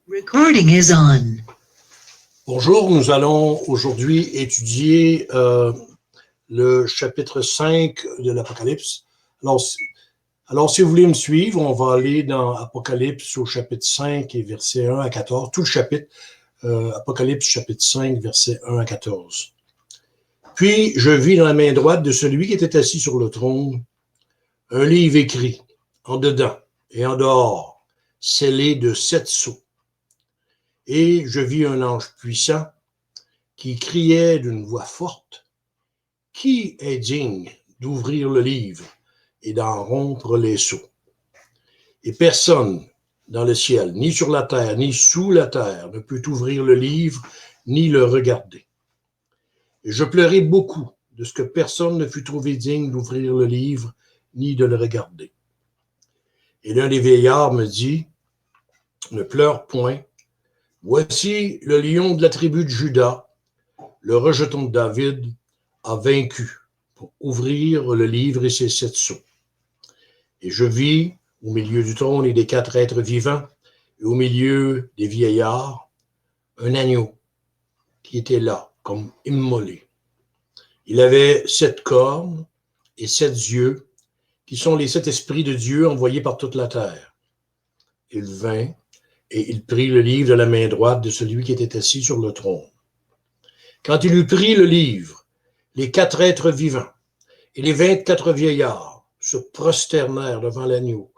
Recording is on. Bonjour, nous allons aujourd'hui étudier le chapitre 5 de l'Apocalypse. Alors, si vous voulez me suivre, on va aller dans Apocalypse au chapitre 5 et versets 1 à 14, tout le chapitre, Apocalypse chapitre 5, versets 1 à 14. Puis je vis dans la main droite de celui qui était assis sur le trône un livre écrit en dedans et en dehors, scellé de 7 sceaux. Et je vis un ange puissant qui criait d'une voix forte: « Qui est digne d'ouvrir le livre et d'en rompre les sceaux? » Et personne dans le ciel, ni sur la terre, ni sous la terre, ne peut ouvrir le livre, ni le regarder. Et je pleurai beaucoup de ce que personne ne fut trouvé digne d'ouvrir le livre, ni de le regarder. Et l'un des vieillards me dit: « Ne pleure point. Voici le lion de la tribu de Juda, le rejeton de David, a vaincu pour ouvrir le livre et ses 7 sceaux. » Et je vis au milieu du trône et des 4 êtres vivants, et au milieu des vieillards, un agneau qui était là, comme immolé. Il avait 7 cornes et 7 yeux, qui sont les 7 esprits de Dieu envoyés par toute la terre. Il vint et il prit le livre de la main droite de celui qui était assis sur le trône. Quand il eut pris le livre, les 4 êtres vivants et les 24 vieillards se prosternèrent devant l'agneau,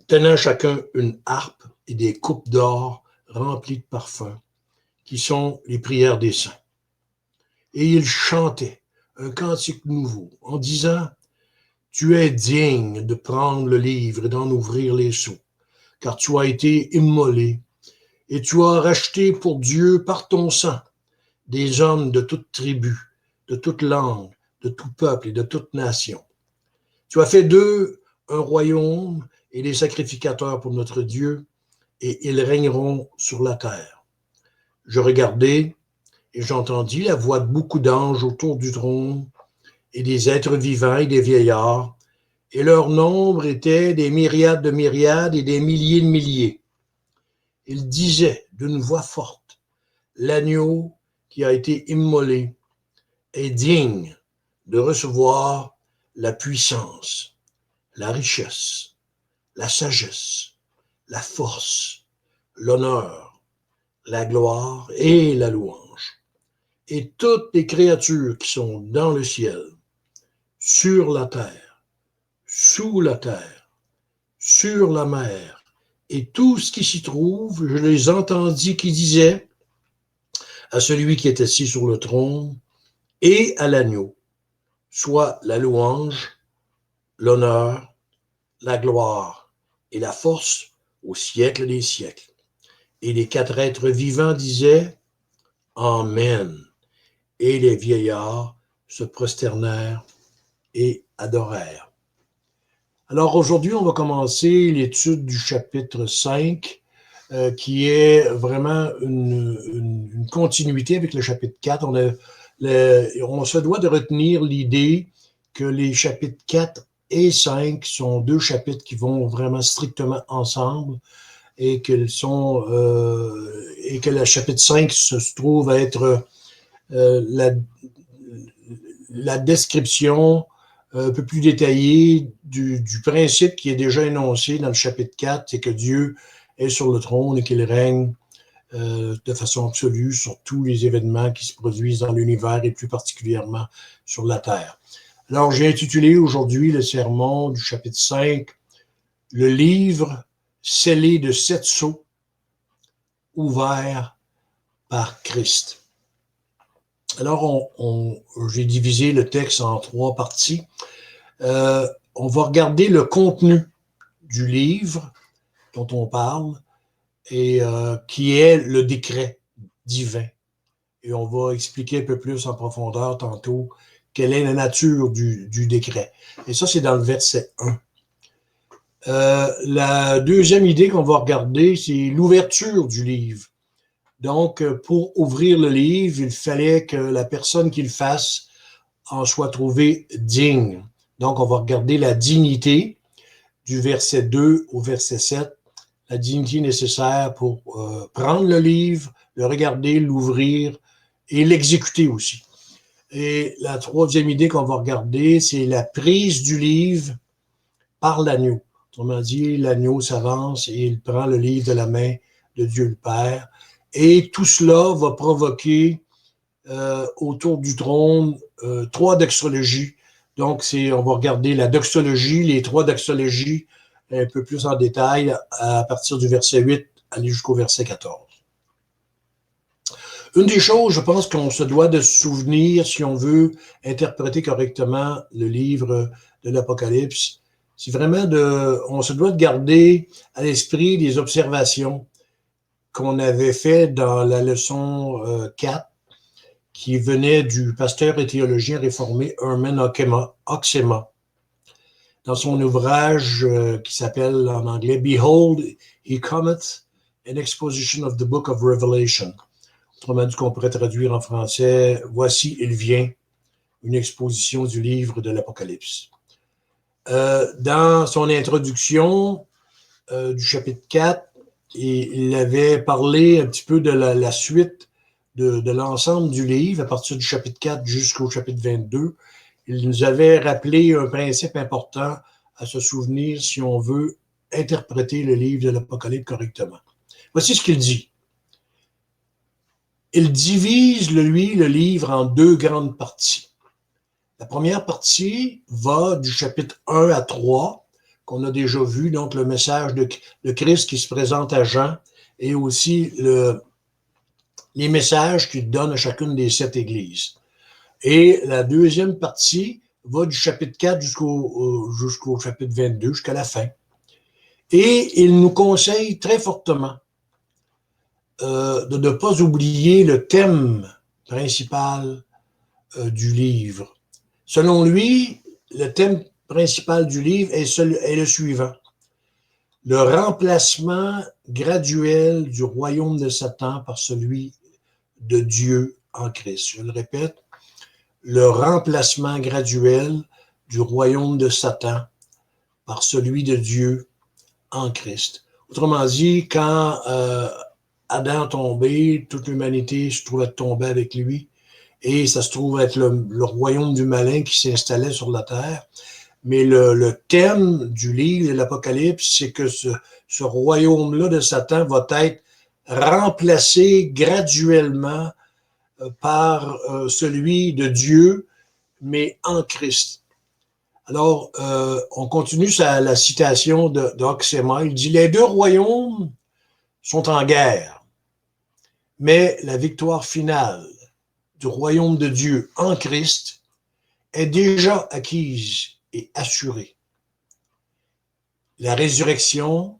tenant chacun une harpe et des coupes d'or remplies de parfums, qui sont les prières des saints. Et ils chantaient un cantique nouveau en disant: « Tu es digne de prendre le livre et d'en ouvrir les sceaux, car tu as été immolé et tu as racheté pour Dieu par ton sang des hommes de toute tribu, de toute langue, de tout peuple et de toute nation. Tu as fait d'eux un royaume et des sacrificateurs pour notre Dieu, et ils régneront sur la terre. » Je regardai et j'entendis la voix de beaucoup d'anges autour du trône et des êtres vivants et des vieillards, et leur nombre était des myriades de myriades et des milliers de milliers. Ils disaient d'une voix forte: « L'agneau qui a été immolé est digne de recevoir la puissance, la richesse, la sagesse, la force, l'honneur, la gloire et la louange. Et toutes les créatures qui sont dans le ciel, sur la terre, sous la terre, sur la mer, et tout ce qui s'y trouve, je les entendis qui disaient à celui qui est assis sur le trône et à l'agneau, soit la louange, l'honneur, la gloire et la force au siècle des siècles. » Et les 4 êtres vivants disaient: « Amen. » Et les vieillards se prosternèrent et adorèrent. Alors aujourd'hui, on va commencer l'étude du chapitre 5, qui est vraiment une continuité avec le chapitre 4. On se doit de retenir l'idée que les chapitres 4 et 5 sont 2 chapitres qui vont vraiment strictement ensemble, et que le chapitre 5 se trouve à être la description un peu plus détaillée du principe qui est déjà énoncé dans le chapitre 4, c'est que Dieu est sur le trône et qu'il règne de façon absolue sur tous les événements qui se produisent dans l'univers et plus particulièrement sur la terre. Alors, j'ai intitulé aujourd'hui le sermon du chapitre 5 « Le livre scellé de 7 sceaux, ouvert par Christ ». Alors, j'ai divisé le texte en 3 parties. On va regarder le contenu du livre dont on parle, et qui est le décret divin. Et on va expliquer un peu plus en profondeur tantôt quelle est la nature du décret. Et ça, c'est dans le verset 1. La deuxième idée qu'on va regarder, c'est l'ouverture du livre. Donc, pour ouvrir le livre, il fallait que la personne qui le fasse en soit trouvée digne. Donc, on va regarder la dignité du verset 2 au verset 7 la dignité nécessaire pour prendre le livre, le regarder, l'ouvrir et l'exécuter aussi. Et la troisième idée qu'on va regarder, c'est la prise du livre par l'agneau. Autrement dit, l'agneau s'avance et il prend le livre de la main de Dieu le Père. Et tout cela va provoquer autour du trône 3 doxologies. Donc, on va regarder la doxologie, les 3 doxologies un peu plus en détail à partir du verset 8 aller jusqu'au verset 14. Une des choses, je pense qu'on se doit de se souvenir si on veut interpréter correctement le livre de l'Apocalypse, c'est vraiment on se doit de garder à l'esprit les observations qu'on avait faites dans la leçon 4, qui venait du pasteur et théologien réformé Herman Oxema, dans son ouvrage qui s'appelle en anglais « Behold, he cometh, an exposition of the book of Revelation ». Autrement dit, qu'on pourrait traduire en français « Voici, il vient, une exposition du livre de l'Apocalypse ». Dans son introduction du chapitre 4, il avait parlé un petit peu de la suite de l'ensemble du livre, à partir du chapitre 4 jusqu'au chapitre 22. Il nous avait rappelé un principe important à se souvenir si on veut interpréter le livre de l'Apocalypse correctement. Voici ce qu'il dit. Il divise, le livre en 2 grandes parties. La première partie va du chapitre 1 à 3, qu'on a déjà vu, donc le message de Christ qui se présente à Jean, et aussi les messages qu'il donne à chacune des 7 églises. Et la deuxième partie va du chapitre 4 jusqu'au chapitre 22, jusqu'à la fin. Et il nous conseille très fortement de ne pas oublier le thème principal du livre. Selon lui, le thème principal du livre est le suivant. Le remplacement graduel du royaume de Satan par celui de Dieu en Christ. Je le répète, le remplacement graduel du royaume de Satan par celui de Dieu en Christ. Autrement dit, quand Adam est tombé, toute l'humanité se trouvait tomber avec lui, et ça se trouve être le royaume du malin qui s'installait sur la terre. Mais le thème du livre de l'Apocalypse, c'est que ce royaume-là de Satan va être remplacé graduellement par celui de Dieu, mais en Christ. Alors, on continue la citation d'Oxema. Il dit « Les 2 royaumes sont en guerre, mais la victoire finale du royaume de Dieu en Christ est déjà acquise et assurée. La résurrection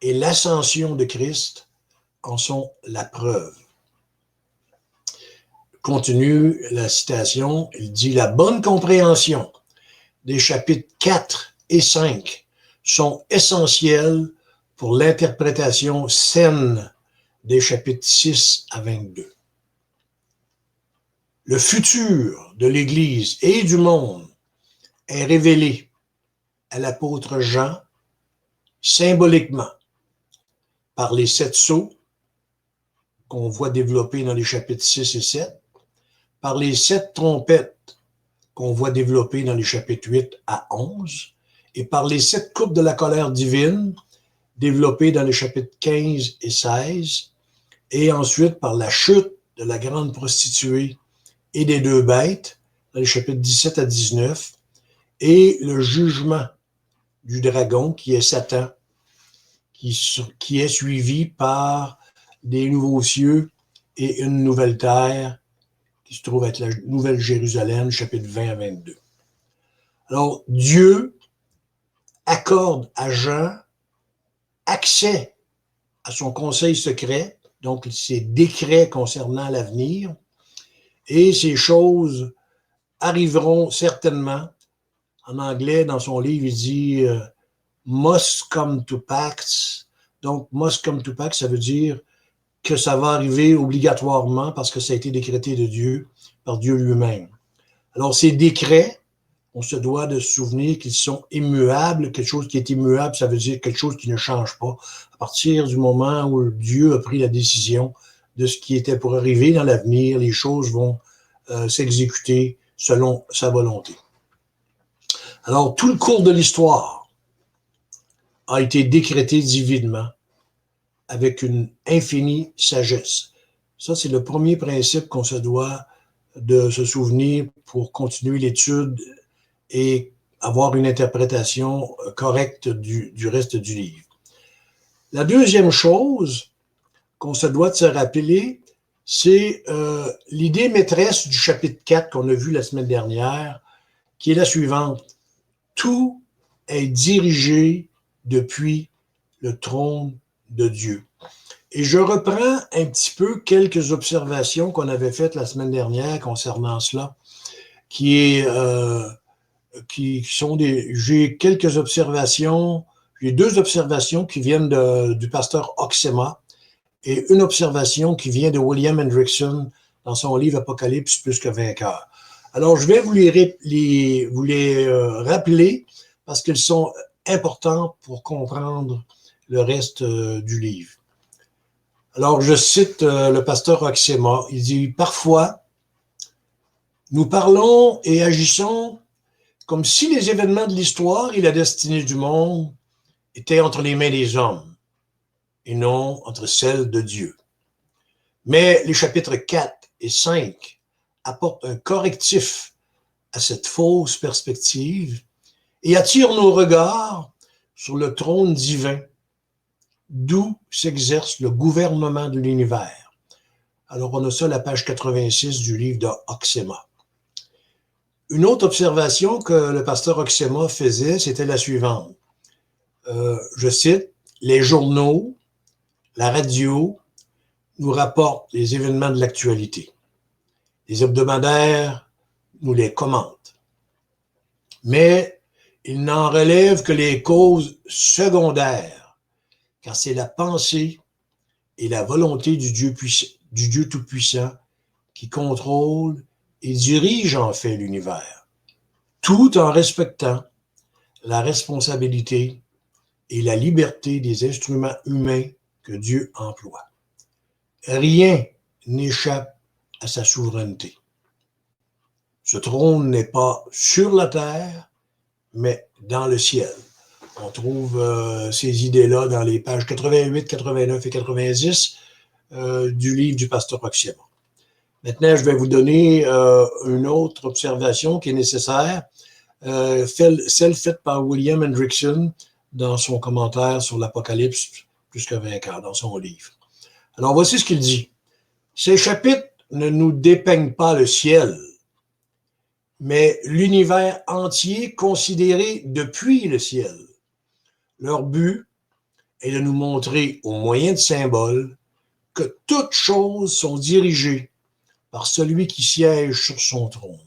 et l'ascension de Christ en sont la preuve. » Continue la citation, il dit « La bonne compréhension des chapitres 4 et 5 sont essentielles pour l'interprétation saine des chapitres 6 à 22. Le futur de l'Église et du monde est révélé à l'apôtre Jean symboliquement par les 7 sceaux qu'on voit développer dans les chapitres 6 et 7, par les 7 trompettes qu'on voit développer dans les chapitres 8 à 11, et par les 7 coupes de la colère divine développées dans les chapitres 15 et 16, et ensuite par la chute de la grande prostituée et des 2 bêtes, dans les chapitres 17 à 19, et le jugement du dragon, qui est Satan, qui est suivi par des nouveaux cieux et une nouvelle terre, qui se trouve être la Nouvelle Jérusalem, chapitres 20 à 22. Alors, Dieu accorde à Jean accès à son conseil secret, donc ses décrets concernant l'avenir, et ces choses arriveront certainement. En anglais, dans son livre, il dit must come to pass. Donc, must come to pass, ça veut dire que ça va arriver obligatoirement parce que ça a été décrété de Dieu, par Dieu lui-même. Alors, ces décrets on se doit de se souvenir qu'ils sont immuables. Quelque chose qui est immuable, ça veut dire quelque chose qui ne change pas. À partir du moment où Dieu a pris la décision de ce qui était pour arriver dans l'avenir, les choses vont s'exécuter selon sa volonté. Alors, tout le cours de l'histoire a été décrété divinement avec une infinie sagesse. Ça, c'est le premier principe qu'on se doit de se souvenir pour continuer l'étude et avoir une interprétation correcte du reste du livre. La deuxième chose qu'on se doit de se rappeler, c'est l'idée maîtresse du chapitre 4 qu'on a vu la semaine dernière, qui est la suivante. Tout est dirigé depuis le trône de Dieu. Et je reprends un petit peu quelques observations qu'on avait faites la semaine dernière concernant cela, qui sont j'ai quelques observations, j'ai deux observations qui viennent du pasteur Oxema et une observation qui vient de William Hendrickson dans son livre Apocalypse plus que vainqueur. Alors, je vais vous les rappeler parce qu'elles sont importantes pour comprendre le reste du livre. Alors, je cite le pasteur Oxema. Il dit « Parfois, nous parlons et agissons comme si les événements de l'histoire et la destinée du monde étaient entre les mains des hommes et non entre celles de Dieu. Mais les chapitres 4 et 5 apportent un correctif à cette fausse perspective et attirent nos regards sur le trône divin d'où s'exerce le gouvernement de l'univers. » Alors, on a ça à la page 86 du livre de Oxema. Une autre observation que le pasteur Oxema faisait, c'était la suivante. Je cite, « Les journaux, la radio nous rapportent les événements de l'actualité. Les hebdomadaires nous les commentent. Mais ils n'en relèvent que les causes secondaires, car c'est la pensée et la volonté du Dieu Tout-Puissant qui contrôle et dirige en fait l'univers, tout en respectant la responsabilité et la liberté des instruments humains que Dieu emploie. Rien n'échappe à sa souveraineté. Ce trône n'est pas sur la terre, mais dans le ciel. On trouve ces idées-là dans les pages 88, 89 et 90 du livre du pasteur Oxema. Maintenant, je vais vous donner une autre observation qui est nécessaire, celle faite par William Hendrickson dans son commentaire sur l'Apocalypse plus que vainqueur, dans son livre. Alors, voici ce qu'il dit. Ces chapitres ne nous dépeignent pas le ciel, mais l'univers entier considéré depuis le ciel. Leur but est de nous montrer, au moyen de symboles, que toutes choses sont dirigées par celui qui siège sur son trône.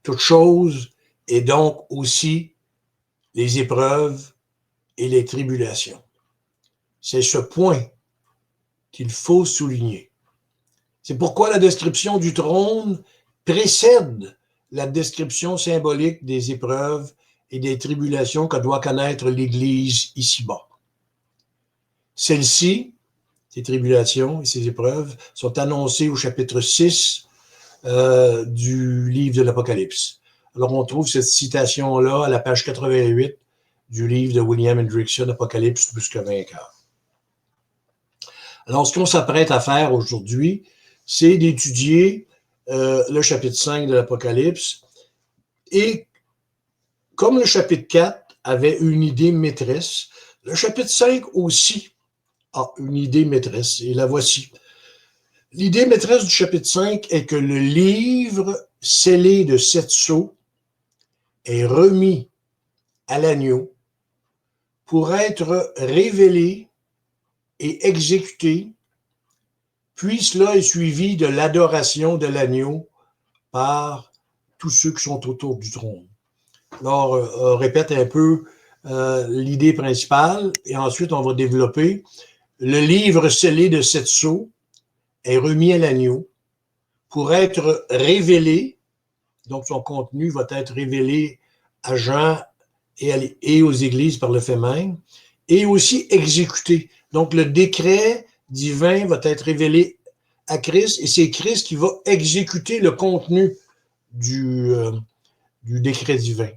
Toute chose est donc aussi les épreuves et les tribulations. C'est ce point qu'il faut souligner. C'est pourquoi la description du trône précède la description symbolique des épreuves et des tribulations que doit connaître l'Église ici-bas. Celles-ci, ces tribulations et ces épreuves, sont annoncées au chapitre 6 du livre de l'Apocalypse. Alors, on trouve cette citation-là à la page 88 du livre de William Hendrickson, Apocalypse plus que vainqueur. Alors, ce qu'on s'apprête à faire aujourd'hui, c'est d'étudier le chapitre 5 de l'Apocalypse. Et comme le chapitre 4 avait une idée maîtresse, le chapitre 5 aussi a une idée maîtresse. Et la voici. L'idée maîtresse du chapitre 5 est que le livre scellé de 7 sceaux est remis à l'agneau pour être révélé et exécuté, puis cela est suivi de l'adoration de l'agneau par tous ceux qui sont autour du trône. Alors, on répète un peu l'idée principale et ensuite on va développer. Le livre scellé de 7 sceaux est remis à l'agneau pour être révélé Donc, son contenu va être révélé à Jean et aux églises par le fait même, et aussi exécuté. Donc, le décret divin va être révélé à Christ, et c'est Christ qui va exécuter le contenu du décret divin.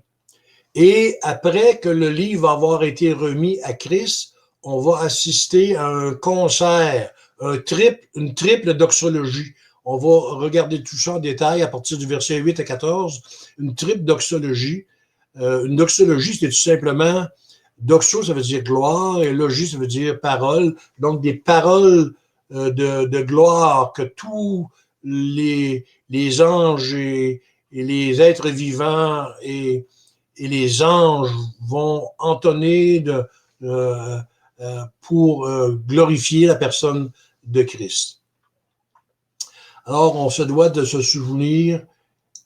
Et après que le livre va avoir été remis à Christ, on va assister à un concert, une triple doxologie. On va regarder tout ça en détail à partir du verset 8 à 14, une triple doxologie. Une doxologie, c'est tout simplement, doxo, ça veut dire gloire, et logie, ça veut dire parole. Donc, des paroles de gloire que tous les anges et les êtres vivants et les anges vont entonner pour glorifier la personne de Christ. Alors, on se doit de se souvenir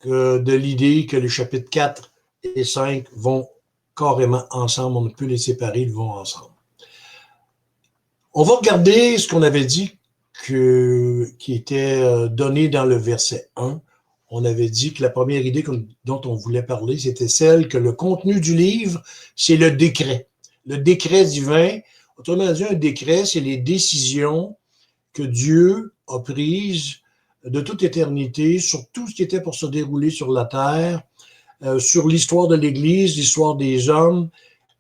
de l'idée que les chapitres 4 et 5 vont carrément ensemble. On ne peut les séparer, ils vont ensemble. On va regarder ce qu'on avait dit qui était donné dans le verset 1. On avait dit que la première idée dont on voulait parler, c'était celle que le contenu du livre, c'est le décret. Le décret divin, autrement dit, un décret, c'est les décisions que Dieu a prises de toute éternité sur tout ce qui était pour se dérouler sur la terre, sur l'histoire de l'Église, l'histoire des hommes,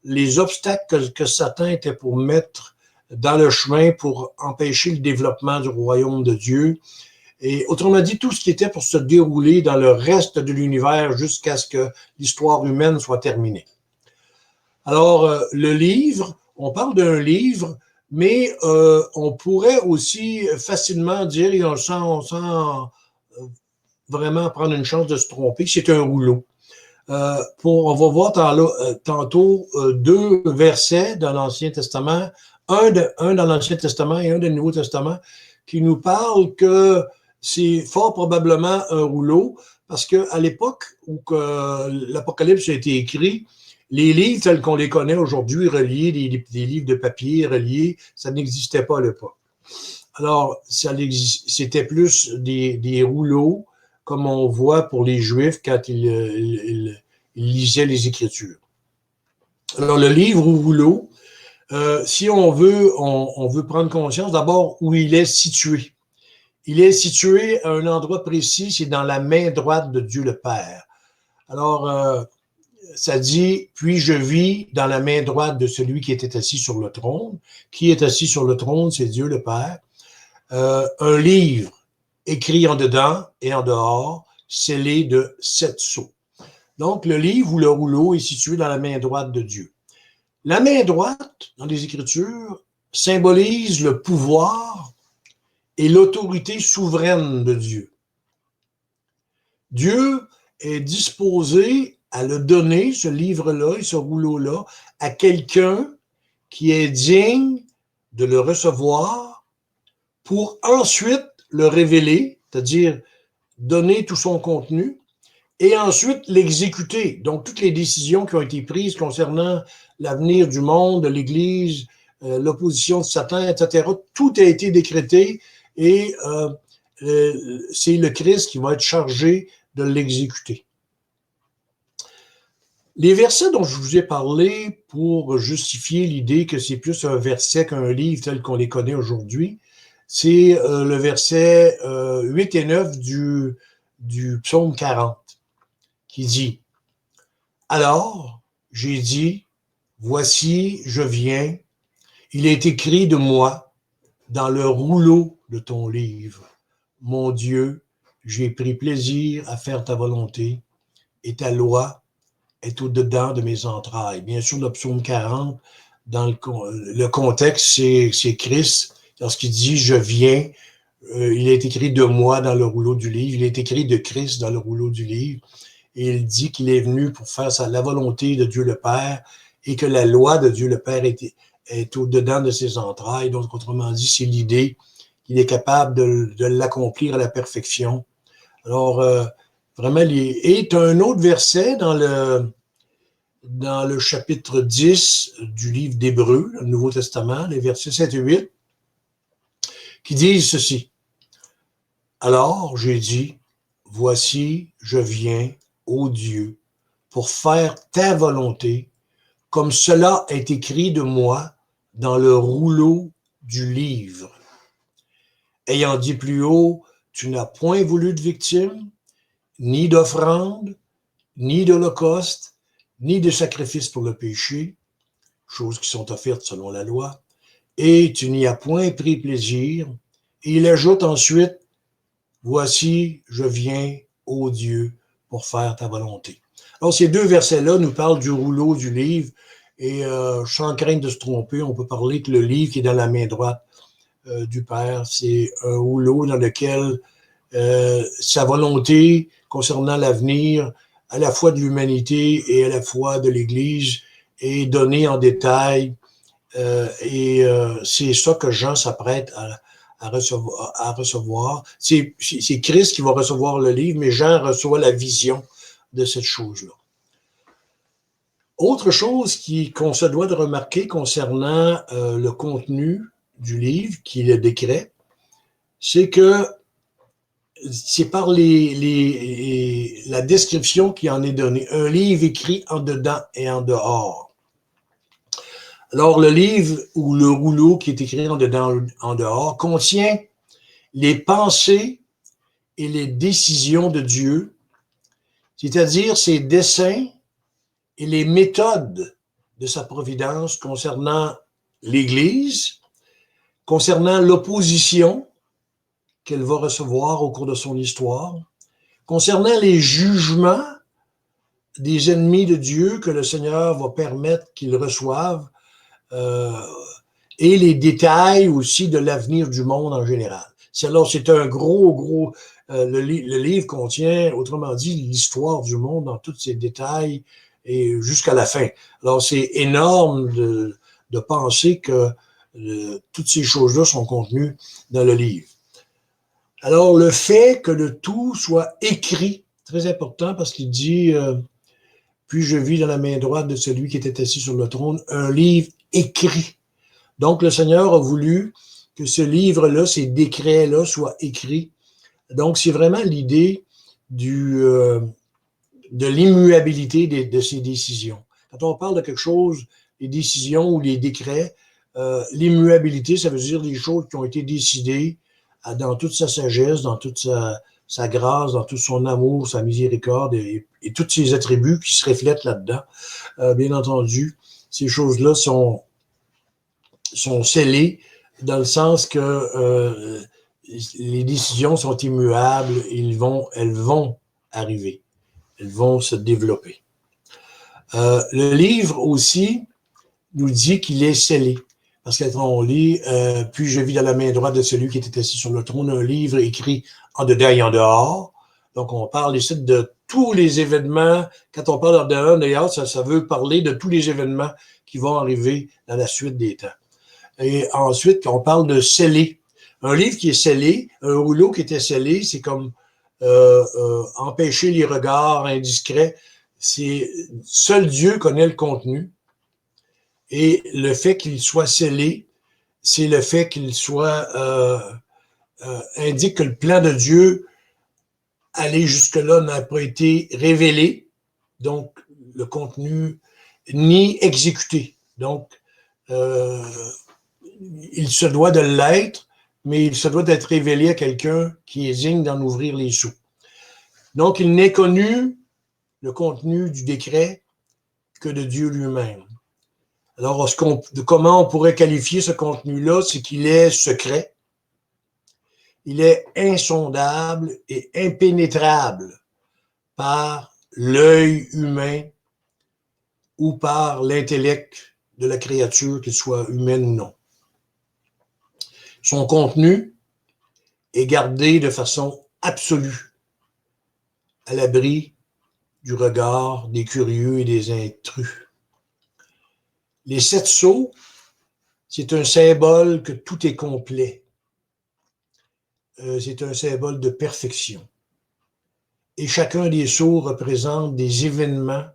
les obstacles que Satan était pour mettre dans le chemin pour empêcher le développement du royaume de Dieu. Et autrement dit, tout ce qui était pour se dérouler dans le reste de l'univers jusqu'à ce que l'histoire humaine soit terminée. Alors, le livre, on parle d'un livre, mais on pourrait aussi facilement dire, et on sent vraiment prendre une chance de se tromper, c'est un rouleau. On va voir tantôt deux versets dans l'Ancien Testament, un dans l'Ancien Testament et un dans le Nouveau Testament, qui nous parlent que c'est fort probablement un rouleau, parce qu'à l'époque où l'Apocalypse a été écrit, les livres tels qu'on les connaît aujourd'hui, reliés, des livres de papier reliés, ça n'existait pas à l'époque. Alors, c'était plus des rouleaux, comme on voit pour les Juifs quand ils lisaient les Écritures. Alors, le livre ou rouleau, si on veut prendre conscience d'abord où il est situé. Il est situé à un endroit précis, c'est dans la main droite de Dieu le Père. Alors, ça dit, puis je vis dans la main droite de celui qui était assis sur le trône. Qui est assis sur le trône? C'est Dieu le Père. Un livre écrit en dedans et en dehors, scellé de 7 sceaux. Donc, le livre ou le rouleau est situé dans la main droite de Dieu. La main droite, dans les Écritures, symbolise le pouvoir et l'autorité souveraine de Dieu. Dieu est disposé à le donner, ce livre-là et ce rouleau-là, à quelqu'un qui est digne de le recevoir pour ensuite le révéler, c'est-à-dire donner tout son contenu, et ensuite l'exécuter. Donc, toutes les décisions qui ont été prises concernant l'avenir du monde, de l'Église, l'opposition de Satan, etc., tout a été décrété et c'est le Christ qui va être chargé de l'exécuter. Les versets dont je vous ai parlé pour justifier l'idée que c'est plus un verset qu'un livre tel qu'on les connaît aujourd'hui, c'est le verset 8 et 9 du psaume 40 qui dit « Alors, j'ai dit, voici, je viens, il est écrit de moi dans le rouleau de ton livre. Mon Dieu, j'ai pris plaisir à faire ta volonté et ta loi est au-dedans de mes entrailles. » Bien sûr, le psaume 40, dans le contexte, c'est Christ. Lorsqu'il dit « je viens », il est écrit de moi dans le rouleau du livre, il est écrit de Christ dans le rouleau du livre. Et il dit qu'il est venu pour faire la volonté de Dieu le Père et que la loi de Dieu le Père est au-dedans de ses entrailles. Donc, autrement dit, c'est l'idée qu'il est capable de l'accomplir à la perfection. Alors, vraiment, et tu as un autre verset dans le chapitre 10 du livre d'Hébreux, le Nouveau Testament, les versets 7 et 8, qui disent ceci. Alors, j'ai dit, Voici, je viens, ô Dieu, pour faire ta volonté, comme cela est écrit de moi dans le rouleau du livre. Ayant dit plus haut, tu n'as point voulu de victime, ni d'offrande, ni d'holocauste, ni de sacrifice pour le péché, choses qui sont offertes selon la loi, et tu n'y as point pris plaisir. Et il ajoute ensuite, voici, je viens, ô Dieu, pour faire ta volonté. Alors, ces deux versets-là nous parlent du rouleau du livre, et sans crainte de se tromper, on peut parler que le livre qui est dans la main droite du Père, c'est un rouleau dans lequel sa volonté concernant l'avenir, à la fois de l'humanité et à la fois de l'Église, est donnée en détail. C'est ça que Jean s'apprête à recevoir. C'est Christ qui va recevoir le livre, mais Jean reçoit la vision de cette chose-là. Autre chose qu'on se doit de remarquer concernant le contenu du livre, qui est le décret, c'est que c'est par la description qui en est donnée. Un livre écrit en dedans et en dehors. Alors, le livre ou le rouleau qui est écrit en dedans et en dehors contient les pensées et les décisions de Dieu, c'est-à-dire ses desseins et les méthodes de sa providence concernant l'Église, concernant l'opposition qu'elle va recevoir au cours de son histoire, concernant les jugements des ennemis de Dieu que le Seigneur va permettre qu'ils reçoivent, et les détails aussi de l'avenir du monde en général. Alors, c'est un gros, le livre contient, autrement dit, l'histoire du monde dans tous ses détails et jusqu'à la fin. Alors, c'est énorme de penser que toutes ces choses-là sont contenues dans le livre. Alors, le fait que le tout soit écrit, très important parce qu'il dit puis je vis dans la main droite de celui qui était assis sur le trône un livre écrit. Donc, le Seigneur a voulu que ce livre-là, ces décrets-là soient écrits. Donc, c'est vraiment l'idée de l'immuabilité de ces décisions. Quand on parle de quelque chose, les décisions ou les décrets, l'immuabilité, ça veut dire des choses qui ont été décidées dans toute sa sagesse, dans toute sa grâce, dans tout son amour, sa miséricorde et tous ses attributs qui se reflètent là-dedans. Bien entendu, ces choses-là sont scellées dans le sens que les décisions sont immuables, elles vont arriver, elles vont se développer. Le livre aussi nous dit qu'il est scellé. Parce que quand on lit, puis je vis dans la main droite de celui qui était assis sur le trône, un livre écrit en dedans et en dehors. Donc, on parle ici de tous les événements. Quand on parle en dedans et en dehors, ça veut parler de tous les événements qui vont arriver dans la suite des temps. Et ensuite, quand on parle de scellé, un livre qui est scellé, un rouleau qui était scellé, c'est comme empêcher les regards indiscrets. Seul Dieu connaît le contenu. Et le fait qu'il soit scellé, c'est le fait qu'il soit indique que le plan de Dieu aller jusque-là n'a pas été révélé, donc le contenu ni exécuté. Donc, il se doit de l'être, mais il se doit d'être révélé à quelqu'un qui est digne d'en ouvrir les sceaux. Donc, il n'est connu, le contenu du décret, que de Dieu lui-même. Alors, comment on pourrait qualifier ce contenu-là? C'est qu'il est secret, il est insondable et impénétrable par l'œil humain ou par l'intellect de la créature, qu'elle soit humaine ou non. Son contenu est gardé de façon absolue, à l'abri du regard des curieux et des intrus. Les 7 sceaux, c'est un symbole que tout est complet. C'est un symbole de perfection. Et chacun des sceaux représente des événements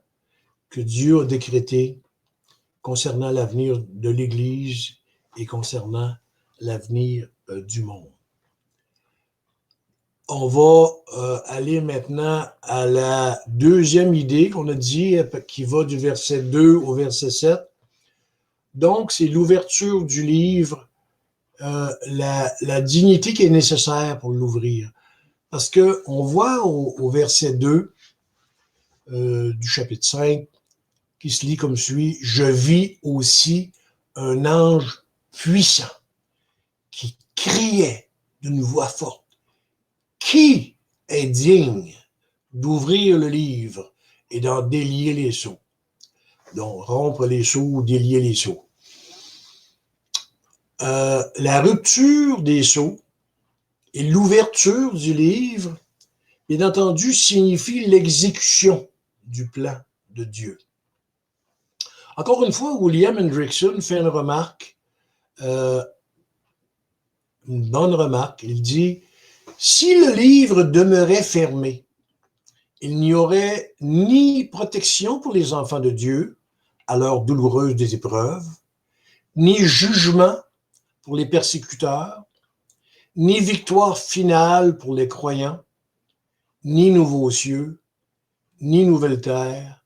que Dieu a décrétés concernant l'avenir de l'Église et concernant l'avenir du monde. on va aller maintenant à la deuxième idée qu'on a dit, qui va du verset 2 au verset 7. Donc, c'est l'ouverture du livre, la dignité qui est nécessaire pour l'ouvrir. Parce qu'on voit au verset 2 du chapitre 5, qui se lit comme suit: « Je vis aussi un ange puissant qui criait d'une voix forte. Qui est digne d'ouvrir le livre et d'en délier les sceaux? » Donc, rompre les sceaux ou délier les sceaux. La rupture des sceaux et l'ouverture du livre, bien entendu, signifie l'exécution du plan de Dieu. Encore une fois, William Hendrickson fait une remarque, une bonne remarque. Il dit: « Si le livre demeurait fermé, il n'y aurait ni protection pour les enfants de Dieu à l'heure douloureuse des épreuves, ni jugement pour les persécuteurs, ni victoire finale pour les croyants, ni nouveaux cieux, ni nouvelle terre,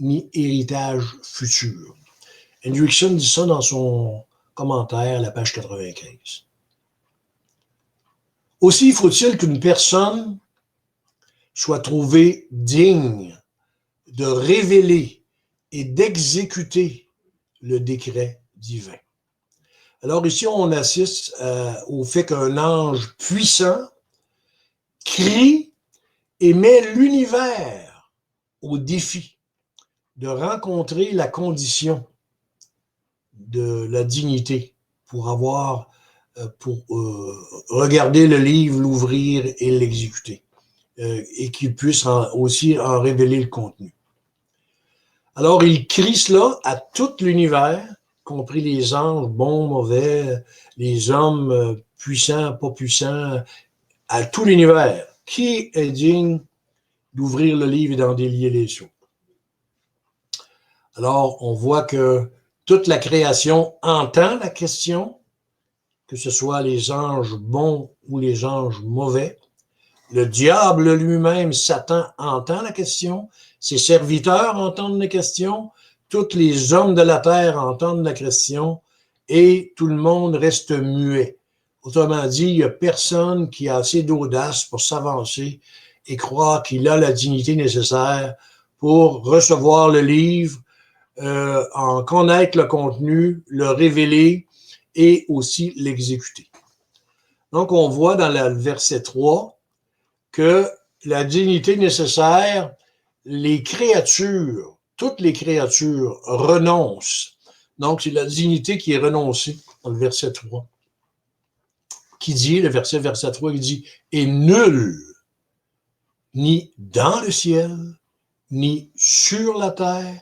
ni héritage futur. » Hendrickson dit ça dans son commentaire à la page 95. Aussi faut-il qu'une personne soit trouvée digne de révéler et d'exécuter le décret divin. Alors ici, on assiste au fait qu'un ange puissant crie et met l'univers au défi de rencontrer la condition de la dignité pour regarder le livre, l'ouvrir et l'exécuter, et qu'il puisse aussi en révéler le contenu. Alors, il crie cela à tout l'univers, y compris les anges, bons, mauvais, les hommes puissants, pas puissants, à tout l'univers. Qui est digne d'ouvrir le livre et d'en délier les sceaux? Alors, on voit que toute la création entend la question, que ce soit les anges bons ou les anges mauvais. Le diable lui-même, Satan, entend la question. Ses serviteurs entendent la question. Tous les hommes de la terre entendent la question. Et tout le monde reste muet. Autrement dit, il n'y a personne qui a assez d'audace pour s'avancer et croire qu'il a la dignité nécessaire pour recevoir le livre, en connaître le contenu, le révéler et aussi l'exécuter. Donc, on voit dans le verset 3 que la dignité nécessaire, les créatures, toutes les créatures renoncent. Donc, c'est la dignité qui est renoncée dans le verset 3. Qui dit, le verset 3, il dit: « Et nul, ni dans le ciel, ni sur la terre,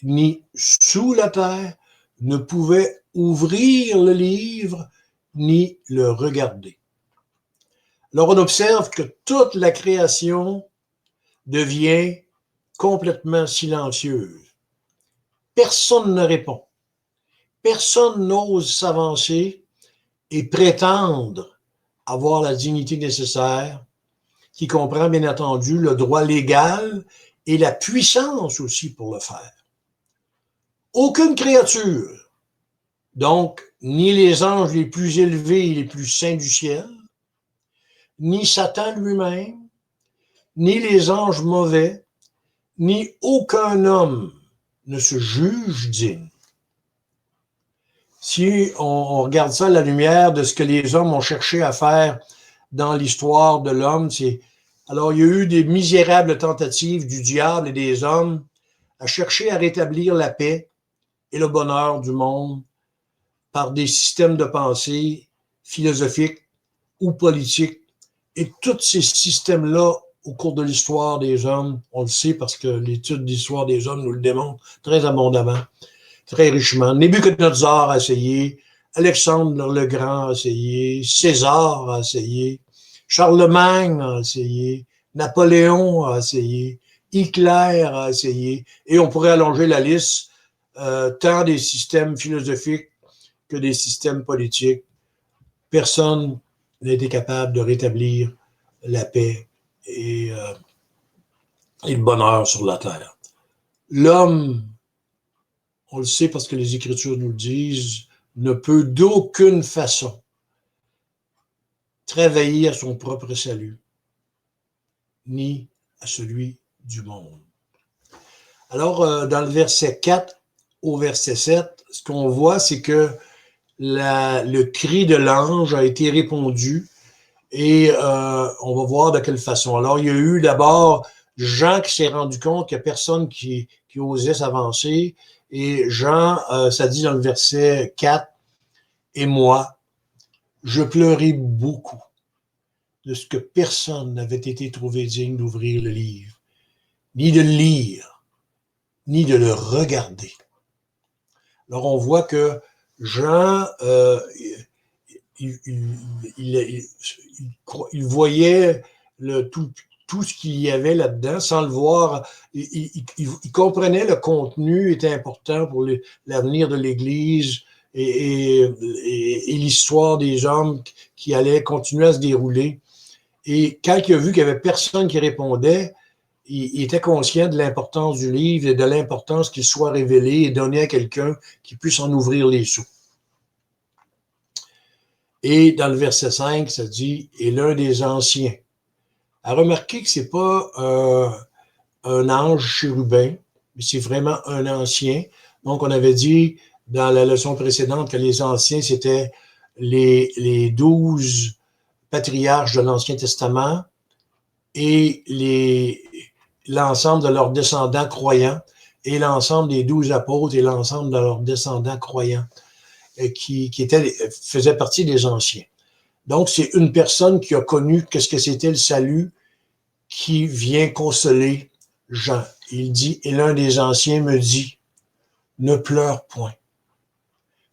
ni sous la terre, ne pouvait ouvrir le livre, ni le regarder. » Alors, on observe que toute la création devient complètement silencieuse. Personne ne répond. Personne n'ose s'avancer et prétendre avoir la dignité nécessaire, qui comprend bien entendu le droit légal et la puissance aussi pour le faire. Aucune créature, donc ni les anges les plus élevés et les plus saints du ciel, ni Satan lui-même, ni les anges mauvais, ni aucun homme ne se juge digne. Si on regarde ça à la lumière de ce que les hommes ont cherché à faire dans l'histoire de l'homme, alors il y a eu des misérables tentatives du diable et des hommes à chercher à rétablir la paix et le bonheur du monde par des systèmes de pensée philosophiques ou politiques. Et tous ces systèmes-là, au cours de l'histoire des hommes, on le sait parce que l'étude d'histoire des hommes nous le démontre très abondamment, très richement. Nebuchadnezzar a essayé, Alexandre le Grand a essayé, César a essayé, Charlemagne a essayé, Napoléon a essayé, Hitler a essayé, et on pourrait allonger la liste, tant des systèmes philosophiques que des systèmes politiques. Personne n'a été capable de rétablir la paix et le bonheur sur la terre. L'homme, on le sait parce que les Écritures nous le disent, ne peut d'aucune façon travailler à son propre salut, ni à celui du monde. Alors, dans le verset 4 au verset 7, ce qu'on voit, c'est que le cri de l'ange a été répondu et on va voir de quelle façon. Alors, il y a eu d'abord Jean qui s'est rendu compte qu'il n'y a personne qui osait s'avancer. Et Jean, ça dit dans le verset 4, « Et moi, je pleurais beaucoup de ce que personne n'avait été trouvé digne d'ouvrir le livre, ni de le lire, ni de le regarder. » Alors, on voit que Jean, il voyait tout ce qu'il y avait là-dedans sans le voir. Il comprenait le contenu était important pour l'avenir de l'Église et l'histoire des hommes qui allaient continuer à se dérouler. Et quand il a vu qu'il n'y avait personne qui répondait, il était conscient de l'importance du livre et de l'importance qu'il soit révélé et donné à quelqu'un qui puisse en ouvrir les sceaux. Et dans le verset 5, ça dit « Et l'un des anciens ». À remarquer que ce n'est pas un ange chérubin, mais c'est vraiment un ancien. Donc, on avait dit dans la leçon précédente que les anciens, c'était les 12 patriarches de l'Ancien Testament et l'ensemble de leurs descendants croyants et l'ensemble des 12 apôtres et l'ensemble de leurs descendants croyants qui faisaient partie des anciens. Donc, c'est une personne qui a connu qu'est-ce que c'était le salut qui vient consoler Jean. Il dit, et l'un des anciens me dit, ne pleure point.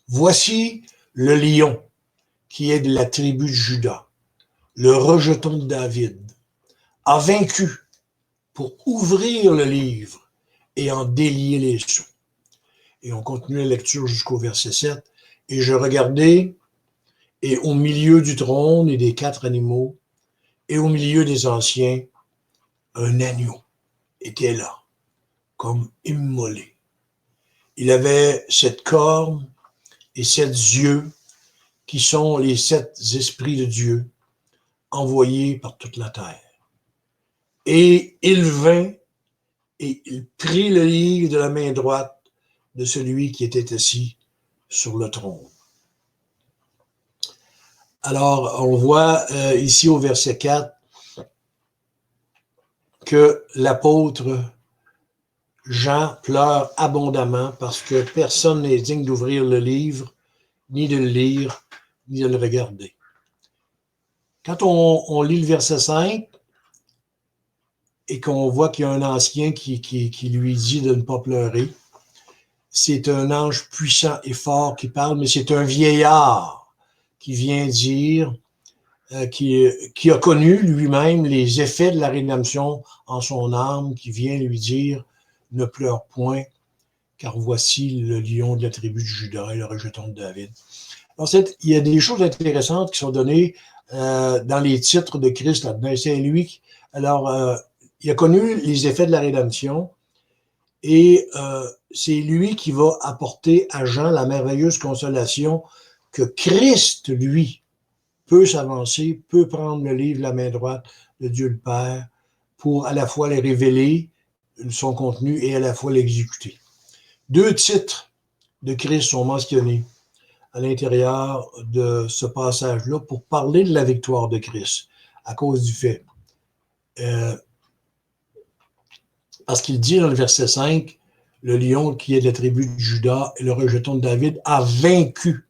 Voici le lion qui est de la tribu de Juda, le rejeton de David, a vaincu pour ouvrir le livre et en délier les sceaux. Et on continue la lecture jusqu'au verset 7. Et je regardais, et au milieu du trône et des 4 animaux, et au milieu des anciens, un agneau était là, comme immolé. Il avait 7 cornes et 7 yeux, qui sont les 7 esprits de Dieu, envoyés par toute la terre. Et il vint, et il prit le livre de la main droite de celui qui était assis sur le trône. Alors, on voit ici au verset 4 que l'apôtre Jean pleure abondamment parce que personne n'est digne d'ouvrir le livre, ni de le lire, ni de le regarder. Quand on lit le verset 5 et qu'on voit qu'il y a un ancien qui lui dit de ne pas pleurer, c'est un ange puissant et fort qui parle, mais c'est un vieillard qui vient dire, qui a connu lui-même les effets de la rédemption en son âme, qui vient lui dire, ne pleure point, car voici le lion de la tribu de Juda et le rejeton de David. En fait, il y a des choses intéressantes qui sont données dans les titres de Christ là-dedans. C'est lui, alors, il a connu les effets de la rédemption et c'est lui qui va apporter à Jean la merveilleuse consolation que Christ, lui, peut s'avancer, peut prendre le livre de la main droite de Dieu le Père pour à la fois les révéler, son contenu, et à la fois l'exécuter. 2 titres de Christ sont mentionnés à l'intérieur de ce passage-là pour parler de la victoire de Christ à cause du fait. Parce qu'il dit dans le verset 5, le lion qui est de la tribu de Juda et le rejeton de David a vaincu.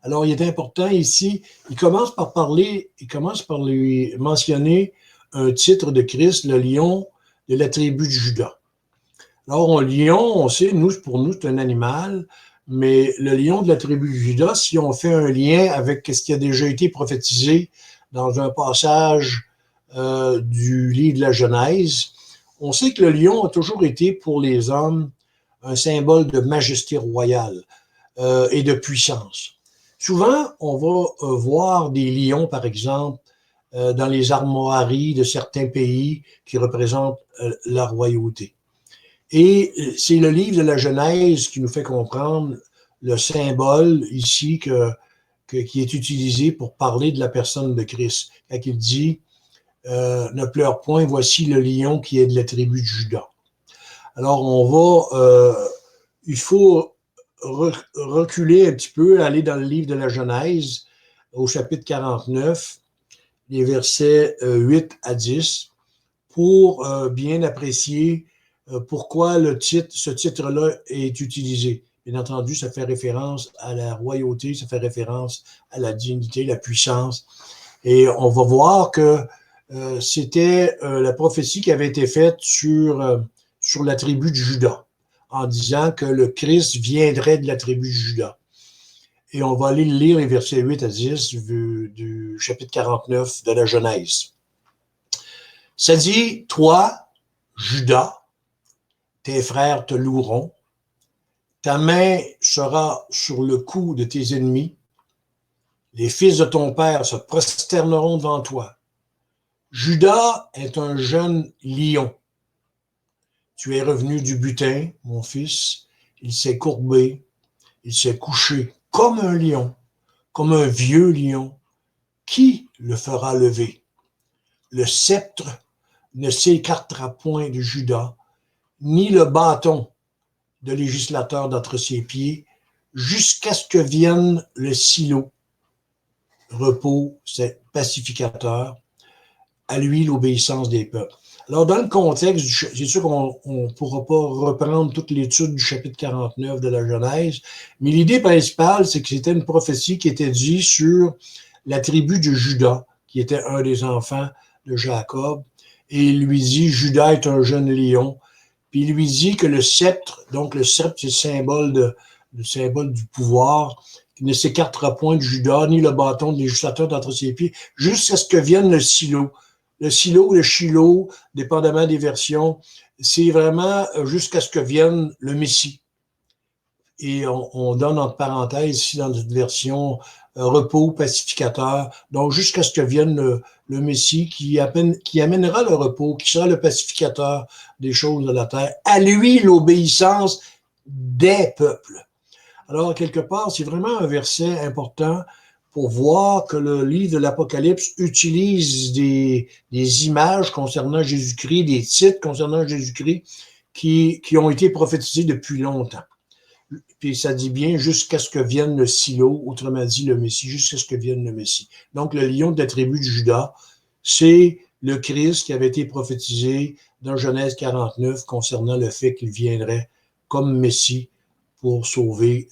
Alors, il est important ici, il commence par lui mentionner un titre de Christ, le lion de la tribu de Juda. Alors, un lion, on sait, pour nous, c'est un animal, mais le lion de la tribu de Juda, si on fait un lien avec ce qui a déjà été prophétisé dans un passage du livre de la Genèse, on sait que le lion a toujours été pour les hommes un symbole de majesté royale et de puissance. Souvent, on va voir des lions, par exemple, dans les armoiries de certains pays qui représentent la royauté. Et c'est le livre de la Genèse qui nous fait comprendre le symbole ici qui est utilisé pour parler de la personne de Christ. Quand il dit ne pleure point, voici le lion qui est de la tribu de Juda. Alors il faut reculer un petit peu, aller dans le livre de la Genèse, au chapitre 49, les versets 8 à 10, pour bien apprécier pourquoi ce titre-là est utilisé. Bien entendu, ça fait référence à la royauté, ça fait référence à la dignité, la puissance. Et on va voir que c'était la prophétie qui avait été faite sur la tribu de Juda, en disant que le Christ viendrait de la tribu de Juda. Et on va aller lire les versets 8 à 10 du chapitre 49 de la Genèse. Ça dit, toi, Juda, tes frères te loueront, ta main sera sur le cou de tes ennemis, les fils de ton père se prosterneront devant toi. Juda est un jeune lion. Tu es revenu du butin, mon fils, il s'est courbé, il s'est couché comme un lion, comme un vieux lion. Qui le fera lever? Le sceptre ne s'écartera point de Juda, ni le bâton de législateur d'entre ses pieds, jusqu'à ce que vienne le silo. Repos, c'est pacificateur, à lui l'obéissance des peuples. Alors, dans le contexte, c'est sûr qu'on ne pourra pas reprendre toute l'étude du chapitre 49 de la Genèse, mais l'idée principale, c'est que c'était une prophétie qui était dite sur la tribu de Juda, qui était un des enfants de Jacob, et il lui dit, Juda est un jeune lion, puis il lui dit que le sceptre, donc le sceptre, c'est le symbole du pouvoir, qui ne s'écartera point de Juda, ni le bâton de législateur d'entre ses pieds, jusqu'à ce que vienne le silo. Le silo, le Shiloh, dépendamment des versions, c'est vraiment jusqu'à ce que vienne le Messie. Et on donne entre parenthèses ici dans notre version repos, pacificateur, donc jusqu'à ce que vienne le Messie qui amènera le repos, qui sera le pacificateur des choses de la terre. À lui l'obéissance des peuples. Alors, quelque part, c'est vraiment un verset important pour voir que le livre de l'Apocalypse utilise des images concernant Jésus-Christ, des titres concernant Jésus-Christ qui ont été prophétisés depuis longtemps. Puis ça dit bien jusqu'à ce que vienne le silo, autrement dit le Messie, jusqu'à ce que vienne le Messie. Donc, le lion de la tribu de Juda, c'est le Christ qui avait été prophétisé dans Genèse 49 concernant le fait qu'il viendrait comme Messie pour sauver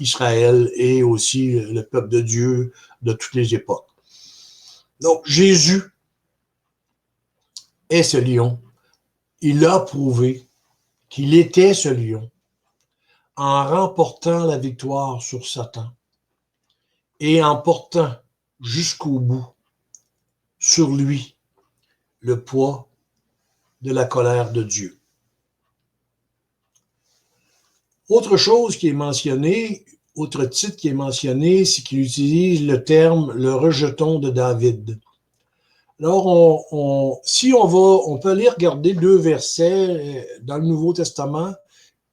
Israël et aussi le peuple de Dieu de toutes les époques. Donc, Jésus est ce lion. Il a prouvé qu'il était ce lion en remportant la victoire sur Satan et en portant jusqu'au bout sur lui le poids de la colère de Dieu. Autre chose qui est mentionnée, autre titre qui est mentionné, c'est qu'il utilise le terme « le rejeton de David ». Alors, on peut aller regarder deux versets dans le Nouveau Testament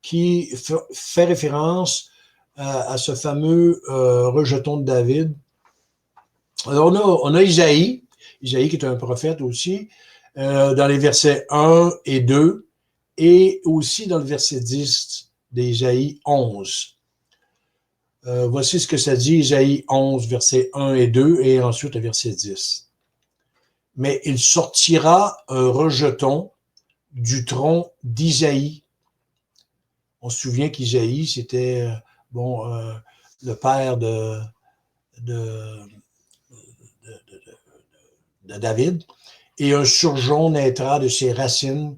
qui fait référence à ce fameux rejeton de David. Alors, on a Isaïe qui est un prophète aussi, dans les versets 1 et 2, et aussi dans le verset 10 d'Isaïe 11. Voici ce que ça dit, Isaïe 11, versets 1 et 2, et ensuite le verset 10. Mais il sortira un rejeton du tronc d'Isaïe. On se souvient qu'Isaïe, c'était le père de David. Et un surgeon naîtra de ses racines,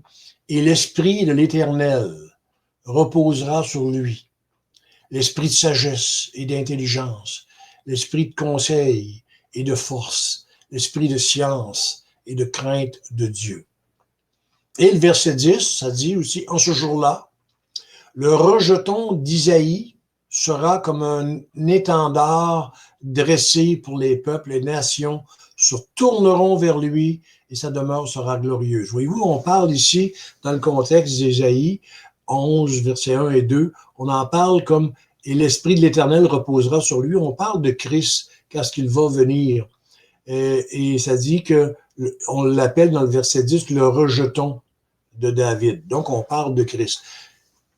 et l'esprit de l'Éternel reposera sur lui. L'esprit de sagesse et d'intelligence, l'esprit de conseil et de force, l'esprit de science et de crainte de Dieu. Et le verset 10, ça dit aussi, en ce jour-là, le rejeton d'Isaïe sera comme un étendard dressé pour les peuples et nations se tourneront vers lui et sa demeure sera glorieuse. Voyez-vous, on parle ici, dans le contexte d'Ésaïe 11, versets 1 et 2, on en parle comme « Et l'Esprit de l'Éternel reposera sur lui ». On parle de Christ, quand qu'il va venir. Et ça dit que, on l'appelle dans le verset 10, le rejeton de David. Donc, on parle de Christ.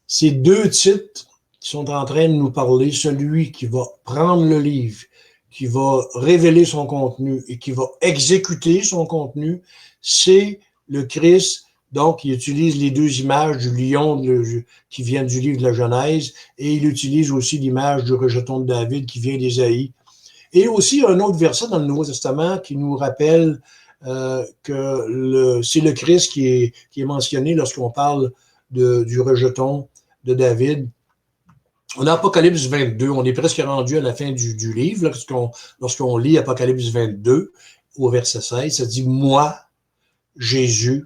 Ces deux titres qui sont en train de nous parler, celui qui va prendre le livre, qui va révéler son contenu et qui va exécuter son contenu, c'est le Christ. Donc, il utilise les deux images du lion qui vient du livre de la Genèse et il utilise aussi l'image du rejeton de David qui vient d'Ésaïe. Et aussi un autre verset dans le Nouveau Testament qui nous rappelle que c'est le Christ qui est mentionné lorsqu'on parle du rejeton de David. On a Apocalypse 22, on est presque rendu à la fin du livre, lorsqu'on lit Apocalypse 22 au verset 16, ça dit « Moi, Jésus,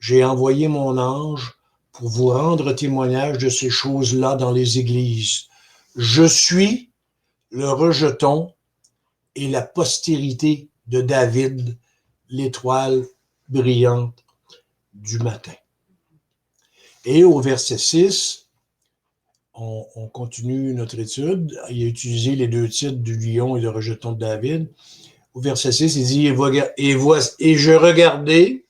j'ai envoyé mon ange pour vous rendre témoignage de ces choses-là dans les églises. Je suis le rejeton et la postérité de David, l'étoile brillante du matin. » Et au verset 6, on continue notre étude. Il a utilisé les deux titres du lion et du rejeton de David. Au verset 6, il dit « Et je regardais,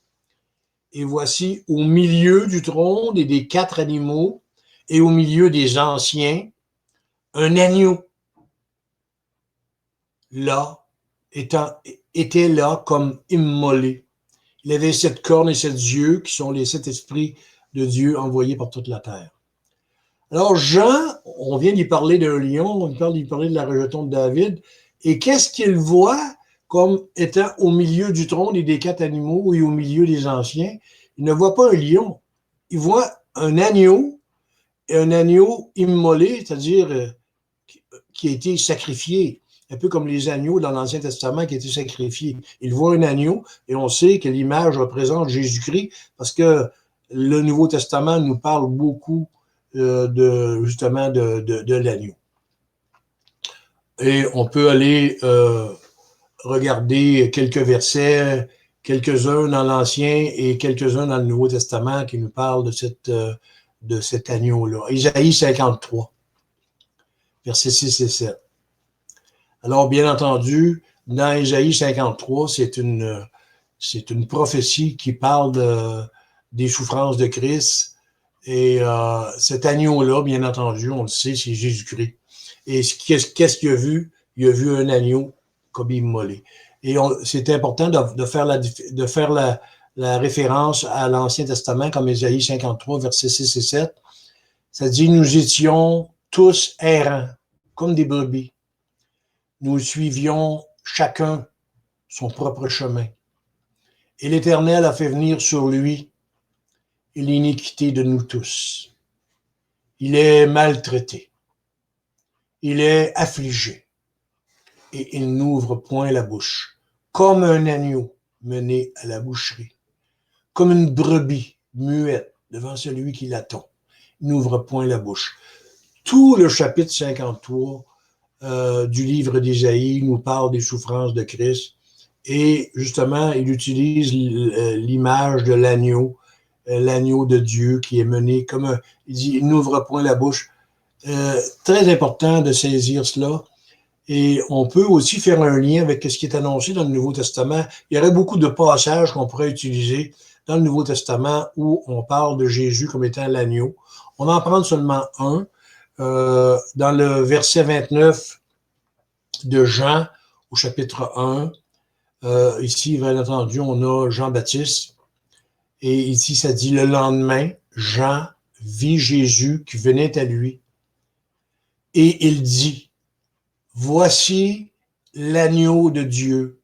et voici au milieu du trône et des quatre animaux, et au milieu des anciens, un agneau. Là, était là comme immolé. Il avait 7 cornes et 7 yeux, qui sont les 7 esprits de Dieu envoyés par toute la terre. Alors, Jean, on vient d'y parler d'un lion, on vient d'y parler de la rejeton de David, et qu'est-ce qu'il voit comme étant au milieu du trône et des 4 animaux et au milieu des anciens? Il ne voit pas un lion, il voit un agneau, et un agneau immolé, c'est-à-dire qui a été sacrifié, un peu comme les agneaux dans l'Ancien Testament qui étaient sacrifiés. Il voit un agneau, et on sait que l'image représente Jésus-Christ, parce que le Nouveau Testament nous parle beaucoup justement de l'agneau. Et on peut aller regarder quelques versets, quelques-uns dans l'Ancien et quelques-uns dans le Nouveau Testament qui nous parlent de cet agneau-là. Isaïe 53, versets 6 et 7. Alors, bien entendu, dans Isaïe 53, c'est une prophétie qui parle des souffrances de Christ. Et cet agneau-là, bien entendu, on le sait, c'est Jésus-Christ. Et qu'est-ce qu'il a vu? Il a vu un agneau comme immolé. Et c'est important de faire la référence à l'Ancien Testament, comme Isaïe 53, versets 6 et 7. Ça dit « Nous étions tous errants, comme des brebis. Nous suivions chacun son propre chemin. Et l'Éternel a fait venir sur lui l'iniquité de nous tous. Il est maltraité. Il est affligé. Et il n'ouvre point la bouche. Comme un agneau mené à la boucherie. Comme une brebis muette devant celui qui l'attend. Il n'ouvre point la bouche. » Tout le chapitre 53 du livre d'Ésaïe nous parle des souffrances de Christ. Et justement, il utilise l'image de l'agneau de Dieu qui est mené comme il dit, il n'ouvre point la bouche. Très important de saisir cela. Et on peut aussi faire un lien avec ce qui est annoncé dans le Nouveau Testament. Il y aurait beaucoup de passages qu'on pourrait utiliser dans le Nouveau Testament où on parle de Jésus comme étant l'agneau. On en prend seulement un. Dans le verset 29 de Jean, au chapitre 1, ici, bien entendu, on a Jean-Baptiste. Et ici, ça dit, le lendemain, Jean vit Jésus qui venait à lui. Et il dit, voici l'agneau de Dieu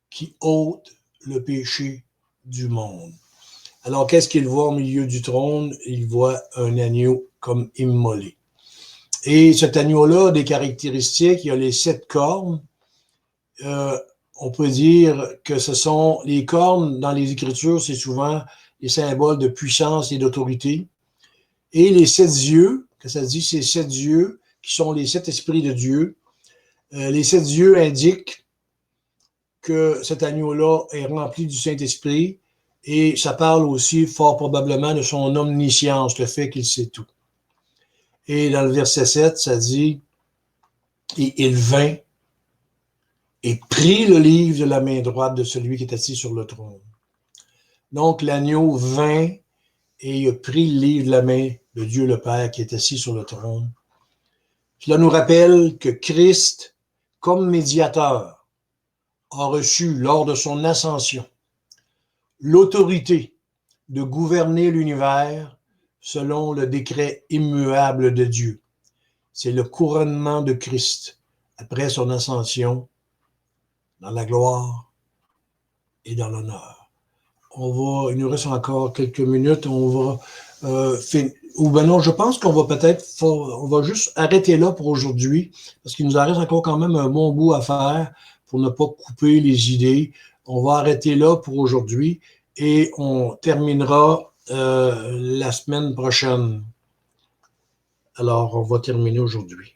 qui ôte le péché du monde. Alors, qu'est-ce qu'il voit au milieu du trône? Il voit un agneau comme immolé. Et cet agneau-là a des caractéristiques, il a les 7 cornes. On peut dire que ce sont les cornes dans les Écritures, c'est souvent les symboles de puissance et d'autorité. Et les 7 yeux, que ça dit, ces 7 yeux, qui sont les 7 esprits de Dieu. Les 7 yeux indiquent que cet agneau-là est rempli du Saint-Esprit et ça parle aussi fort probablement de son omniscience, le fait qu'il sait tout. Et dans le verset 7, ça dit « Et il vint et prit le livre de la main droite de celui qui est assis sur le trône. » Donc l'agneau vint et il a pris le livre de la main de Dieu le Père qui est assis sur le trône. Cela nous rappelle que Christ, comme médiateur, a reçu lors de son ascension l'autorité de gouverner l'univers selon le décret immuable de Dieu. C'est le couronnement de Christ après son ascension dans la gloire et dans l'honneur. Il nous reste encore quelques minutes, on va ou ben non, je pense qu'on va on va juste arrêter là pour aujourd'hui, parce qu'il nous en reste encore quand même un bon bout à faire pour ne pas couper les idées. On va arrêter là pour aujourd'hui et on terminera la semaine prochaine. Alors, on va terminer aujourd'hui.